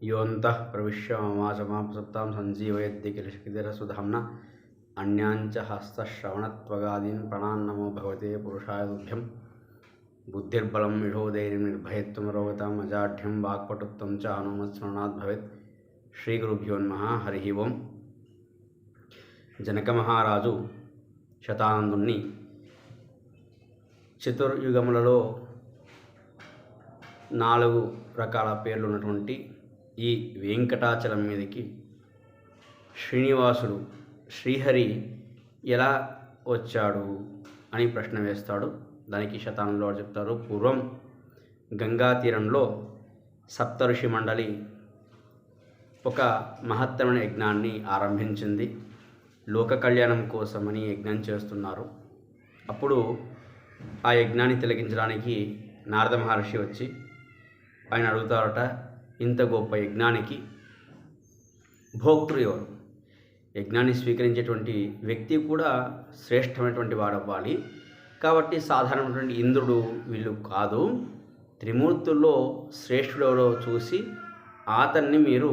योऽन्तः प्रविश्य ममाचमापसत्तां सञ्जीवयद्य किल शक्तिधरसुधाम्ना अन्याञ्च हस्तश्रवणत्वगादीन् प्राणान्नमो भगवते पुरुषाय तुभ्यं। बुद्धिर्बलं यशोधैर्यं निर्भयत्वं रोगताम् अजाढ्यं वाक्पटुत्वं च हनुमत्स्मरणात् भवेत्। श्रीगुरुभ्यो नमः। हरिः ओम्. జనకమహారాజు శతానందుణ్ణి చతుర్యుగములలో 4 రకాల పేర్లు ఉన్నటువంటి ఈ వెంకటాచలం మీదకి శ్రీనివాసుడు శ్రీహరి ఎలా వచ్చాడు అని ప్రశ్న వేస్తాడు. దానికి శతానందులు చెప్తారు, పూర్వం గంగా తీరంలో సప్తఋషి మండలి ఒక మహత్తరమైన యజ్ఞాన్ని ఆరంభించింది. లోక కళ్యాణం కోసమని యజ్ఞం చేస్తున్నారు. అప్పుడు ఆ యజ్ఞాన్ని తిలకించడానికి నారద మహర్షి వచ్చి ఆయన అడుగుతారట, ఇంత గొప్ప యజ్ఞానికి భోక్తృ ఎవరు? యజ్ఞాన్ని స్వీకరించేటువంటి వ్యక్తి కూడా శ్రేష్టమైనటువంటి వాడవ్వాలి. కాబట్టి సాధారణమైనటువంటి ఇంద్రుడు వీళ్ళు కాదు, త్రిమూర్తుల్లో శ్రేష్ఠుడెవరో చూసి అతన్ని మీరు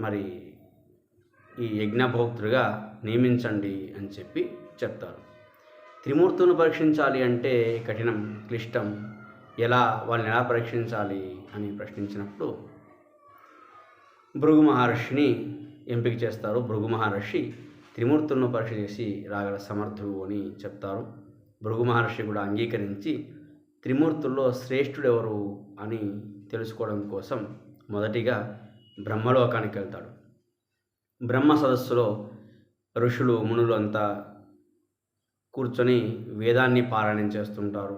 మరి ఈ యజ్ఞభోక్తృగా నియమించండి అని చెప్పి చెప్తారు. త్రిమూర్తులను పరీక్షించాలి అంటే కఠినం, క్లిష్టం. వాళ్ళని ఎలా పరీక్షించాలి అని ప్రశ్నించినప్పుడు భృగు మహర్షిని ఎంపిక చేస్తారు. భృగు మహర్షి త్రిమూర్తులను పరీక్ష చేసి రాగల సమర్థుడు అని చెప్తారు. భృగు మహర్షి కూడా అంగీకరించి త్రిమూర్తుల్లో శ్రేష్ఠుడెవరు అని తెలుసుకోవడం కోసం మొదటిగా బ్రహ్మలోకానికి వెళ్తాడు. బ్రహ్మ సదస్సులో ఋషులు మునులు అంతా కూర్చొని వేదాన్ని పారాయణం చేస్తుంటారు.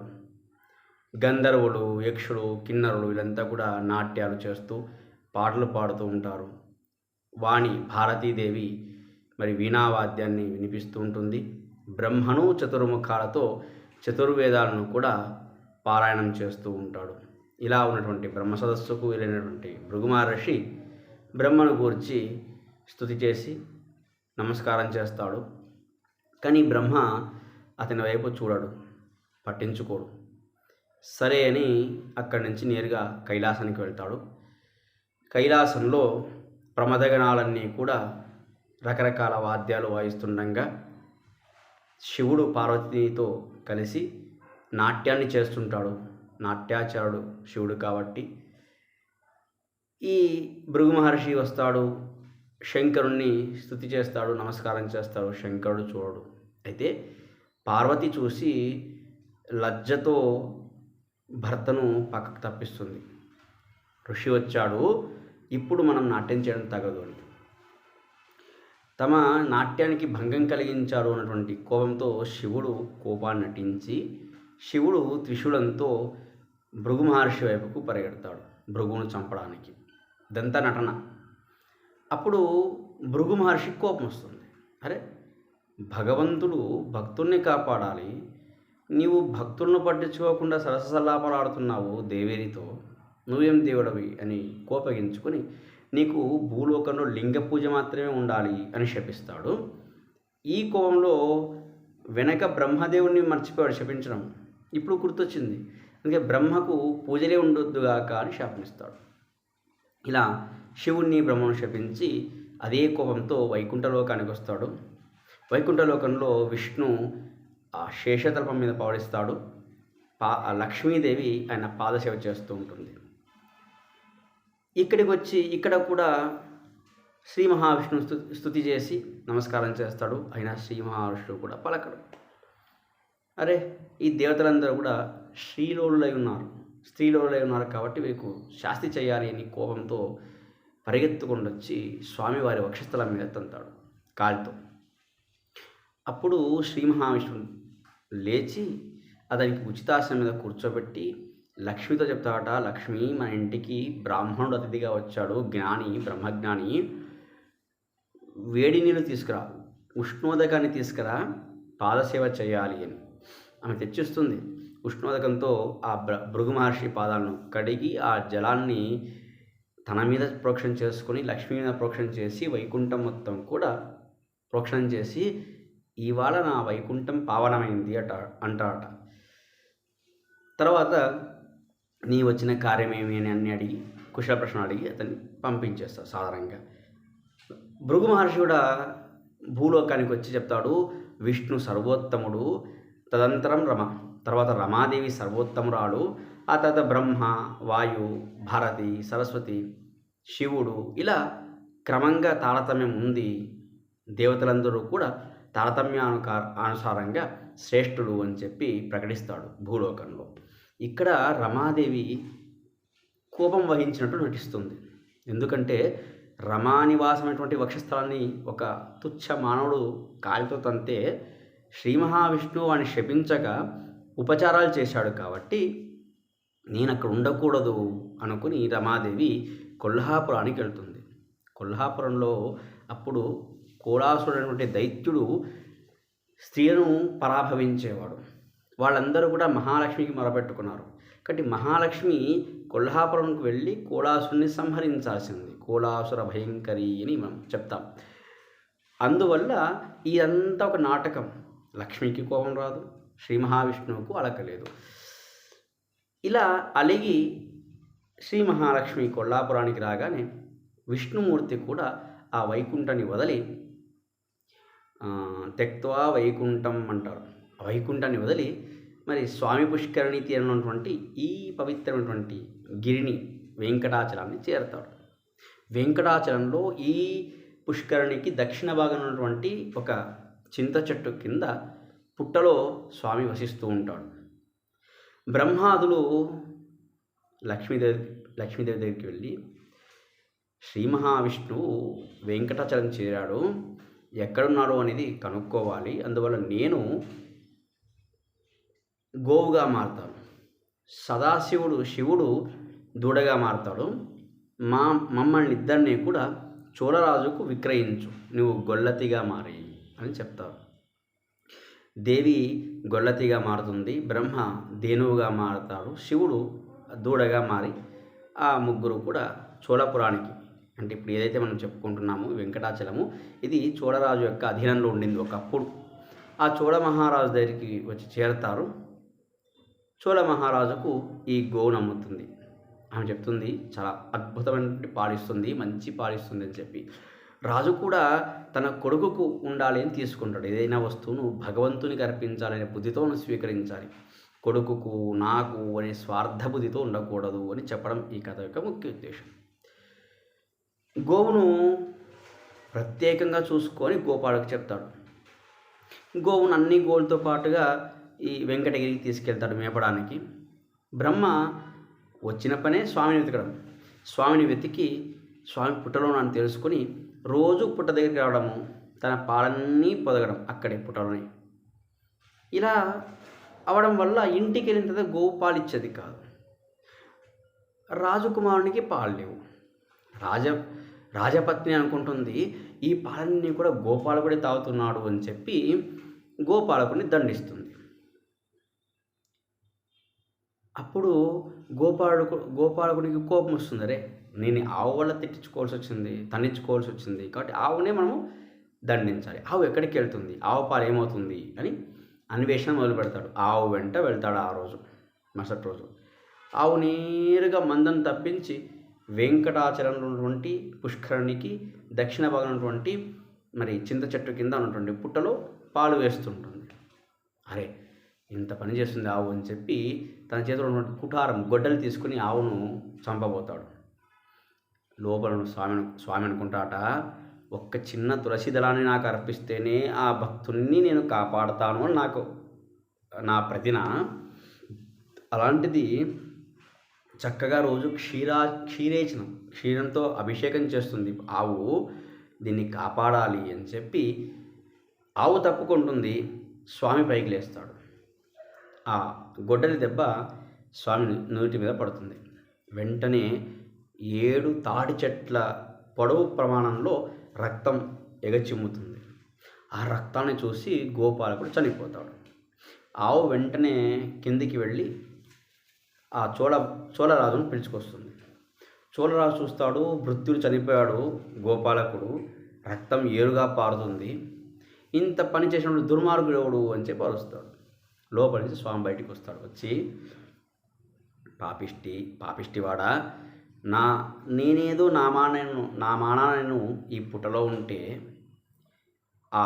గంధర్వులు, యక్షులు, కిన్నరులు వీళ్ళంతా కూడా నాట్యాలు చేస్తూ పాటలు పాడుతూ ఉంటారు. వాణి భారతీదేవి మరి వీణావాద్యాన్ని వినిపిస్తూ ఉంటుంది. బ్రహ్మను చతుర్ముఖాలతో చతుర్వేదాలను కూడా పారాయణం చేస్తూ ఉంటాడు. ఇలా ఉన్నటువంటి బ్రహ్మ సదస్సుకు వెళ్ళినటువంటి భృగు మహర్షి బ్రహ్మను గూర్చి స్తుతి చేసి నమస్కారం చేస్తాడు. కానీ బ్రహ్మ అతని వైపు చూడడు, పట్టించుకోడు. సరే అని అక్కడి నుంచి నేరుగా కైలాసానికి వెళ్తాడు. కైలాసంలో ప్రమదగణాలన్నీ కూడా రకరకాల వాద్యాలు వాయిస్తుండగా శివుడు పార్వతితో కలిసి నాట్యాన్ని చేస్తుంటాడు. నాట్యాచారుడు శివుడు కాబట్టి ఈ భృగు మహర్షి వస్తాడు, శంకరుణ్ణి స్తుతి చేస్తాడు, నమస్కారం చేస్తాడు. శంకరుడు చూడడు. అయితే పార్వతి చూసి లజ్జతో భర్తను పక్కకు తప్పిస్తుంది. ఋషి వచ్చాడు, ఇప్పుడు మనం నాట్యం చేయడం తగదు అని. తమ నాట్యానికి భంగం కలిగించాడు అన్నటువంటి కోపంతో శివుడు కోపాన్ని నటించి శివుడు త్రిశూలంతో భృగు మహర్షి వైపుకు పరిగెడతాడు భృగువును చంపడానికి. ఇదంతా నటన. అప్పుడు భృగు మహర్షి కోపం వస్తుంది. అరే, భగవంతుడు భక్తుల్ని కాపాడాలి, నీవు భక్తులను పట్టించుకోకుండా సరసల్లాపాలు ఆడుతున్నావు దేవేరితో, నువ్వేం దేవుడవి అని కోపగించుకొని నీకు భూలోకంలో లింగ పూజ మాత్రమే ఉండాలి అని శపిస్తాడు. ఈ కోపంలో వెనక బ్రహ్మదేవుని మర్చిపోయాడు శపించడం. ఇప్పుడు గుర్తొచ్చింది, అందుకే బ్రహ్మకు పూజలే ఉండొద్దుగాక అని శాపనిస్తాడు. ఇలా శివుణ్ణి బ్రహ్మను శపించి అదే కోపంతో వైకుంఠలోకానికి వస్తాడు. వైకుంఠలోకంలో విష్ణు ఆ శేషతల్పం మీద పవడిస్తాడు. లక్ష్మీదేవి ఆయన పాదసేవ చేస్తూ ఉంటుంది. ఇక్కడికి వచ్చి ఇక్కడ కూడా శ్రీ మహావిష్ణు స్తుతి చేసి నమస్కారం చేస్తాడు. అయినా శ్రీ మహావిష్ణువు కూడా పలకడు. అరే, ఈ దేవతలందరూ కూడా స్త్రీలోలులై ఉన్నారు కాబట్టి వీరికి శాస్తి చేయాలి అని కోపంతో పరిగెత్తుకుండా వచ్చి స్వామివారి వక్షస్థలం మీద తంతాడు కాలితో. అప్పుడు శ్రీ మహావిష్ణువు లేచి అతనికి ఉచితాసనం మీద కూర్చోబెట్టి లక్ష్మితో చెప్తాడట, లక్ష్మి, మన ఇంటికి బ్రాహ్మణుడు అతిథిగా వచ్చాడు, జ్ఞాని, బ్రహ్మజ్ఞాని, వేడి నీళ్ళు తీసుకురా, ఉష్ణోదకాన్ని తీసుకురా, పాదసేవ చేయాలి అని. ఆమె తెచ్చిస్తుంది. ఉష్ణోదకంతో ఆ భృగు మహర్షి పాదాలను కడిగి ఆ జలాన్ని తన మీద ప్రోక్షణ చేసుకొని లక్ష్మీ మీద ప్రోక్షణ చేసి వైకుంఠం మొత్తం కూడా ప్రోక్షణ చేసి ఇవాళ నా వైకుంఠం పావనమైంది అంటాడట. తర్వాత నీ వచ్చిన కార్యమేమి అని అడిగి కుశల ప్రశ్న అడిగి అతన్ని పంపించేస్తాడు సాధారణంగా. భృగు మహర్షి కూడా భూలోకానికి వచ్చి చెప్తాడు, విష్ణు సర్వోత్తముడు, తదనంతరం తర్వాత రమాదేవి సర్వోత్తమురాలు, ఆ తర్వాత బ్రహ్మ, వాయు, భారతి, సరస్వతి, శివుడు, ఇలా క్రమంగా తారతమ్యం ఉంది. దేవతలందరూ కూడా అనుసారంగా శ్రేష్ఠుడు అని చెప్పి ప్రకటిస్తాడు భూలోకంలో. ఇక్కడ రమాదేవి కోపం వహించినట్టు నటిస్తుంది. ఎందుకంటే రమానివాసమైనటువంటి వక్షస్థలాన్ని ఒక తుచ్చ మానవుడు కాలితో తంతే శ్రీ మహావిష్ణువు వాడిని శపించగా ఉపచారాలు చేశాడు కాబట్టి నేను అక్కడ ఉండకూడదు అనుకుని రమాదేవి కొల్హాపురానికి వెళ్తుంది. కొల్హాపురంలో అప్పుడు కోలాసురుడు అనేటువంటి దైత్యుడు స్త్రీలను పరాభవించేవాడు. వాళ్ళందరూ కూడా మహాలక్ష్మికి మొరపెట్టుకున్నారు. కాబట్టి మహాలక్ష్మి కొల్హాపురంకు వెళ్ళి కోలాసురుని సంహరించాల్సింది. కోలాసుర భయంకరి అని మనం చెప్తాం. అందువల్ల ఇదంతా ఒక నాటకం. లక్ష్మికి కోపం రాదు, శ్రీ మహావిష్ణువుకు అలకలేదు. ఇలా అలిగి శ్రీ మహాలక్ష్మి కొల్లాపురానికి రాగానే విష్ణుమూర్తి కూడా ఆ వైకుంఠాన్ని వదిలి తెక్త్వా వైకుంఠం అంటారు. వైకుంఠాన్ని వదిలి మరి స్వామి పుష్కరిణి తీరనటువంటి ఈ పవిత్రమైనటువంటి గిరిని వెంకటాచలాన్ని చేరతాడు. వెంకటాచలంలో ఈ పుష్కరిణికి దక్షిణ భాగం ఉన్నటువంటి ఒక చింత చెట్టు కింద పుట్టలో స్వామి వసిస్తూ ఉంటాడు. బ్రహ్మాదులు లక్ష్మీదేవి దగ్గరికి వెళ్ళి శ్రీ మహావిష్ణువు వెంకటాచలం చేరాడు, ఎక్కడున్నాడో అనేది కనుక్కోవాలి, అందువల్ల నేను గోవుగా మారుతాను, శివుడు దూడగా మారుతాడు, మమ్మల్ని ఇద్దరిని కూడా చోళరాజుకు విక్రయించు, నువ్వు గొల్లతిగా మారి అని చెప్తారు. దేవి గొల్లతిగా మారుతుంది, బ్రహ్మ ధేనువుగా మారుతాడు, శివుడు దూడగా మారి ఆ ముగ్గురు కూడా చోళపురానికి, అంటే ఇప్పుడు ఏదైతే మనం చెప్పుకుంటున్నామో వెంకటాచలము, ఇది చోళరాజు యొక్క అధీనంలో ఉండింది ఒకప్పుడు. ఆ చోళ మహారాజు దగ్గరికి వచ్చి చేరతారు. చోళ మహారాజుకు ఈ గోవు నమ్ముతుంది. ఆమె చెప్తుంది చాలా అద్భుతమైన పాలిస్తుంది, మంచి పాలిస్తుంది అని చెప్పి. రాజు కూడా తన కొడుకుకు ఉండాలి అని తీసుకుంటాడు. ఏదైనా వస్తువును భగవంతునికి అర్పించాలనే బుద్ధితో స్వీకరించాలి. కొడుకుకు నాకు అనే స్వార్థ బుద్ధితో ఉండకూడదు అని చెప్పడం ఈ కథ యొక్క ముఖ్య ఉద్దేశం. గోవును ప్రత్యేకంగా చూసుకొని గోపాలకు చెప్తాడు. గోవును అన్ని గోవులతో పాటుగా ఈ వెంకటగిరికి తీసుకెళ్తాడు మేపడానికి. బ్రహ్మ వచ్చిన పనే స్వామిని వెతకడం. స్వామిని వెతికి స్వామి పుట్టలో నన్ను తెలుసుకొని రోజు పుట్ట దగ్గరికి రావడము, తన పాలన్నీ పొదగడం అక్కడే పుట్టలోనే. ఇలా అవడం వల్ల ఇంటికి వెళ్ళిన తర్వాత గోవు పాలిచ్చేది కాదు. రాజకుమారునికి పాలు లేవు. రాజపత్ని అనుకుంటుంది ఈ పాలన్నీ కూడా గోపాలకుడే తాగుతున్నాడు అని చెప్పి గోపాలకుని దండిస్తుంది. అప్పుడు గోపాలకునికి కోపం వస్తుంది. అరే నేను ఆవు వల్ల తన్నించుకోవాల్సి వచ్చింది కాబట్టి ఆవునే మనము దండించాలి. ఆవు ఎక్కడికి వెళ్తుంది, ఆవు పాలు ఏమవుతుంది అని అన్వేషణ మొదలు పెడతాడు. ఆవు వెంట వెళ్తాడు. ఆ రోజు మరుసటి రోజు ఆవు నేరుగా మందను తప్పించి వెంకటాచలంలో ఉన్నటువంటి పుష్కరిణికి దక్షిణ భాగం ఉన్నటువంటి మరి చింత చెట్టు కింద ఉన్నటువంటి పుట్టలో పాలు వేస్తుంటుంది. అరే ఇంత పని చేస్తుంది ఆవు అని చెప్పి తన చేతిలో ఉన్నటువంటి కుటారం గొడ్డలు తీసుకుని ఆవును చంపబోతాడు. లోపల స్వామి అనుకుంటాట, ఒక్క చిన్న తులసి దళాన్ని నాకు అర్పిస్తేనే ఆ భక్తుల్ని నేను కాపాడుతాను అని నాకు నా ప్రతిన. అలాంటిది చక్కగా రోజు క్షీరంతో అభిషేకం చేస్తుంది ఆవు, దీన్ని కాపాడాలి అని చెప్పి ఆవు తప్పుకుంటుంది. స్వామి పైకి లేస్తాడు. ఆ గొడ్డలి దెబ్బ స్వామి నుదుటి మీద పడుతుంది. వెంటనే 7 తాడి చెట్ల పొడవు ప్రమాణంలో రక్తం ఎగచిమ్ముతుంది. ఆ రక్తాన్ని చూసి గోపాలకుడు చనిపోతాడు. ఆవు వెంటనే కిందికి వెళ్ళి ఆ చోళరాజును పిలుచుకొస్తుంది. చోళరాజు చూస్తాడు, భృత్యుడు చనిపోయాడు, గోపాలకుడు రక్తం ఏరుగా పారుతుంది, ఇంత పని చేసినప్పుడు దుర్మార్గుడు ఎవడు అని చెప్పి అరుస్తాడు. లోపల నుంచి స్వామి బయటికి వస్తాడు. వచ్చి పాపిష్టివాడా, నా నేనేదో నా మానాన నేను ఈ పుటలో ఉంటే ఆ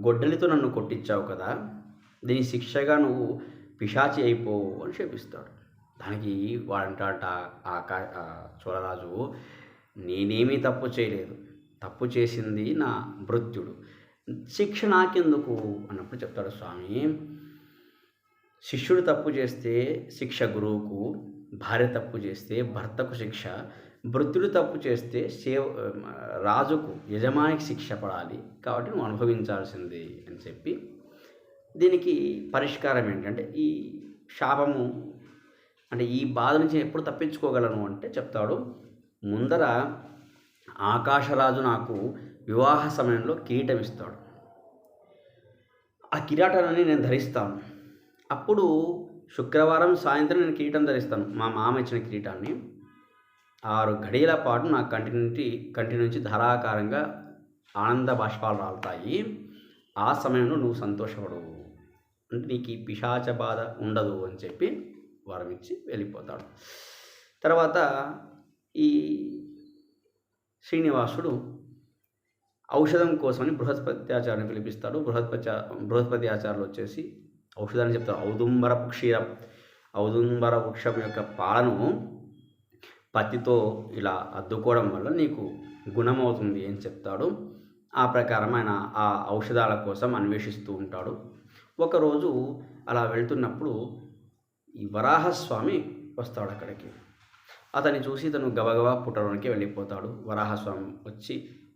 గొడ్డలితో నన్ను కొట్టించావు కదా, దీని శిక్షగా నువ్వు పిశాచి అయిపోవు అని శపిస్తాడు. దానికి వాడంటాట ఆ చోళరాజు, నేనేమీ తప్పు చేయలేదు, తప్పు చేసింది నా భృత్యుడు, శిక్ష నాకెందుకు అన్నప్పుడు చెప్తాడు స్వామి, శిష్యుడు తప్పు చేస్తే శిక్ష గురువుకు, భార్య తప్పు చేస్తే భర్తకు శిక్ష, భృత్యుడు తప్పు చేస్తే రాజుకు యజమానికి శిక్ష పడాలి, కాబట్టి నువ్వు అనుభవించాల్సిందే అని చెప్పి, దీనికి పరిష్కారం ఏంటంటే ఈ శాపము అంటే ఈ బాధ నుంచి ఎప్పుడు తప్పించుకోగలను అంటే చెప్తాడు, ముందర ఆకాశరాజు నాకు వివాహ సమయంలో కిరీటం ఇస్తాడు, ఆ కిరీటాన్ని నేను ధరిస్తాను. అప్పుడు శుక్రవారం సాయంత్రం నేను కిరీటం ధరిస్తాను, మా మామ ఇచ్చిన కిరీటాన్ని. 6 గడియల పాటు నా కంటి నుంచి ధారాకారంగా ఆనంద బాష్పాలు రాలుతాయి. ఆ సమయంలో నువ్వు సంతోషపడు, అంటే నీకు ఈ పిశాచ బాధ ఉండదు అని చెప్పి వరం ఇచ్చి వెళ్ళిపోతాడు. తర్వాత ఈ శ్రీనివాసుడు ఔషధం కోసమని బృహస్పత్యాచార్యుని పిలిపిస్తాడు. బృహస్పతి ఆచార్యులు వచ్చేసి ఔషధాన్ని చెప్తారు. ఔదుంబర వృక్షం యొక్క పాలను పత్తితో ఇలా అద్దుకోవడం వల్ల నీకు గుణమవుతుంది అని చెప్తాడు. ఆ ప్రకారం ఆయన ఆ ఔషధాల కోసం అన్వేషిస్తూ ఉంటాడు. ఒకరోజు అలా వెళ్తున్నప్పుడు ఈ వరాహస్వామి వస్తాడు అక్కడికి. అతన్ని చూసి తను గబగబా పుట్టలోనికి వెళ్ళిపోతాడు. వరాహస్వామి వచ్చి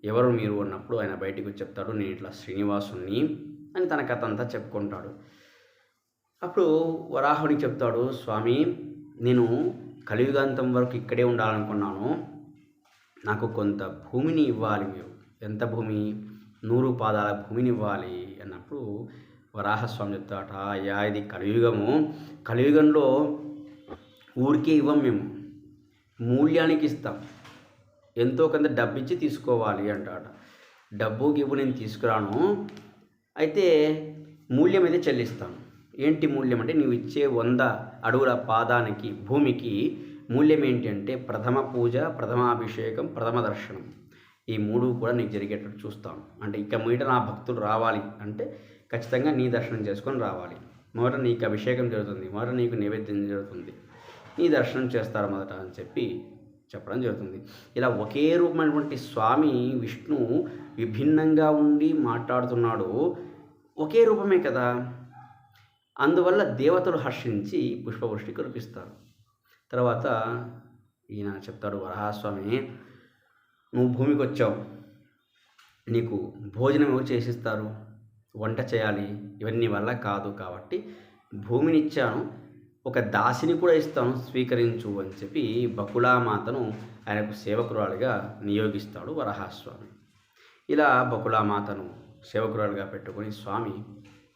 ఎవరు మీరు అన్నప్పుడు ఆయన బయటికి వచ్చి చెప్తాడు, నేను ఇట్లా శ్రీనివాసుని అని తన కథ అంతా చెప్పుకుంటాడు. అప్పుడు వరాహునికి చెప్తాడు, స్వామి నేను కలియుగాంతం వరకు ఇక్కడే ఉండాలనుకున్నాను, నాకు కొంత భూమిని ఇవ్వాలి మీరు. ఎంత భూమి? 100 పాదాల భూమిని ఇవ్వాలి అన్నప్పుడు వరాహస్వామి చెప్తాట, అయ్యా ఇది కలియుగము, కలియుగంలో ఊరికే ఇవ్వం మేము, మూల్యానికి ఇస్తాం, ఎంతో కొంత డబ్బు ఇచ్చి తీసుకోవాలి అంటాట. డబ్బు గివ్వు నేను తీసుకురాను, అయితే మూల్యం అయితే చెల్లిస్తాను. ఏంటి మూల్యం అంటే నీవు ఇచ్చే 100 అడుగుల పాదానికి భూమికి మూల్యం ఏంటి అంటే ప్రథమ పూజ, ప్రథమాభిషేకం, ప్రథమ దర్శనం, ఈ 3 కూడా నీకు జరిగేటట్టు చూస్తాను. అంటే ఇక మీట నా భక్తులు రావాలి అంటే ఖచ్చితంగా నీ దర్శనం చేసుకొని రావాలి. మొదట నీకు అభిషేకం జరుగుతుంది, మొదట నీకు నైవేద్యం జరుగుతుంది, నీ దర్శనం చేస్తారు మొదట అని చెప్పడం జరుగుతుంది. ఇలా ఒకే రూపమైనటువంటి స్వామి విష్ణు విభిన్నంగా ఉండి మాట్లాడుతున్నాడు, ఒకే రూపమే కదా. అందువల్ల దేవతలు హర్షించి పుష్పవృష్టి కురిపిస్తారు. తర్వాత ఈయన చెప్తాడు, వరాహస్వామి నువ్వు భూమికి వచ్చావు, నీకు భోజనం ఎవరు చేసిస్తారు, వంట చేయాలి, ఇవన్నీ వల్ల కాదు, కాబట్టి భూమిని ఇచ్చాను, ఒక దాసిని కూడా ఇస్తాను, స్వీకరించు అని చెప్పి బకుళామాతను ఆయనకు సేవకురాలుగా నియోగిస్తాడు వరాహస్వామి. ఇలా బకుళామాతను సేవకురాలుగా పెట్టుకొని స్వామి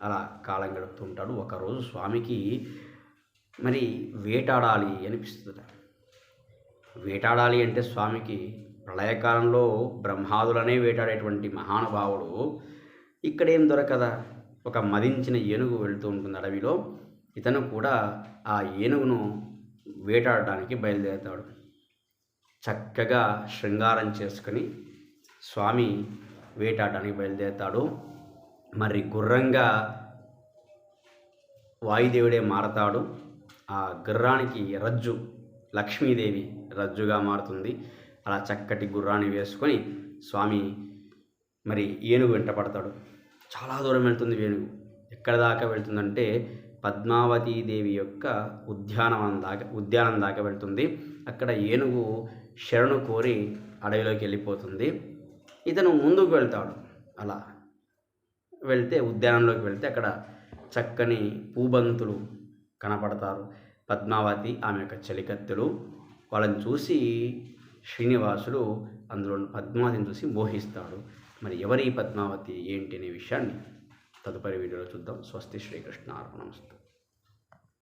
అలా కాలం గడుపుతూ ఉంటాడు. ఒకరోజు స్వామికి మరి వేటాడాలి అనిపిస్తుంది. వేటాడాలి అంటే స్వామికి ప్రళయకాలంలో బ్రహ్మాదులనే వేటాడేటువంటి మహానుభావుడు ఇక్కడేం దొరకదా, ఒక మదించిన ఏనుగు వెళుతూ ఉంటుంది అడవిలో, ఇతను కూడా ఆ ఏనుగును వేటాడడానికి బయలుదేరుతాడు. చక్కగా శృంగారం చేసుకుని స్వామి వేటాడడానికి బయలుదేరుతాడు. మరి గుర్రంగా వాయుదేవుడే మారతాడు. ఆ గుర్రానికి రజ్జు, లక్ష్మీదేవి రజ్జుగా మారుతుంది. అలా చక్కటి గుర్రాన్ని వేసుకొని స్వామి మరి ఏనుగు వెంట పడతాడు. చాలా దూరం వెళ్తుంది ఏనుగు. ఎక్కడ దాకా వెళ్తుందంటే పద్మావతీదేవి యొక్క ఉద్యానం దాకా వెళ్తుంది. అక్కడ ఏనుగు శరణు కోరి అడవిలోకి వెళ్ళిపోతుంది. ఇతను ముందుకు వెళ్తాడు. అలా వెళ్తే ఉద్యానంలోకి వెళ్తే అక్కడ చక్కని పూబంతులు కనపడతారు. పద్మావతి ఆమె యొక్క చలికత్తెలు. వాళ్ళని చూసి శ్రీనివాసుడు అందులో పద్మావతిని చూసి మోహిస్తాడు. మరి ఎవరి పద్మావతి ఏంటి అనే విషయాన్ని తదుపరి వీడియోలో చూద్దాం. స్వస్తి శ్రీకృష్ణ అర్పణమస్తు.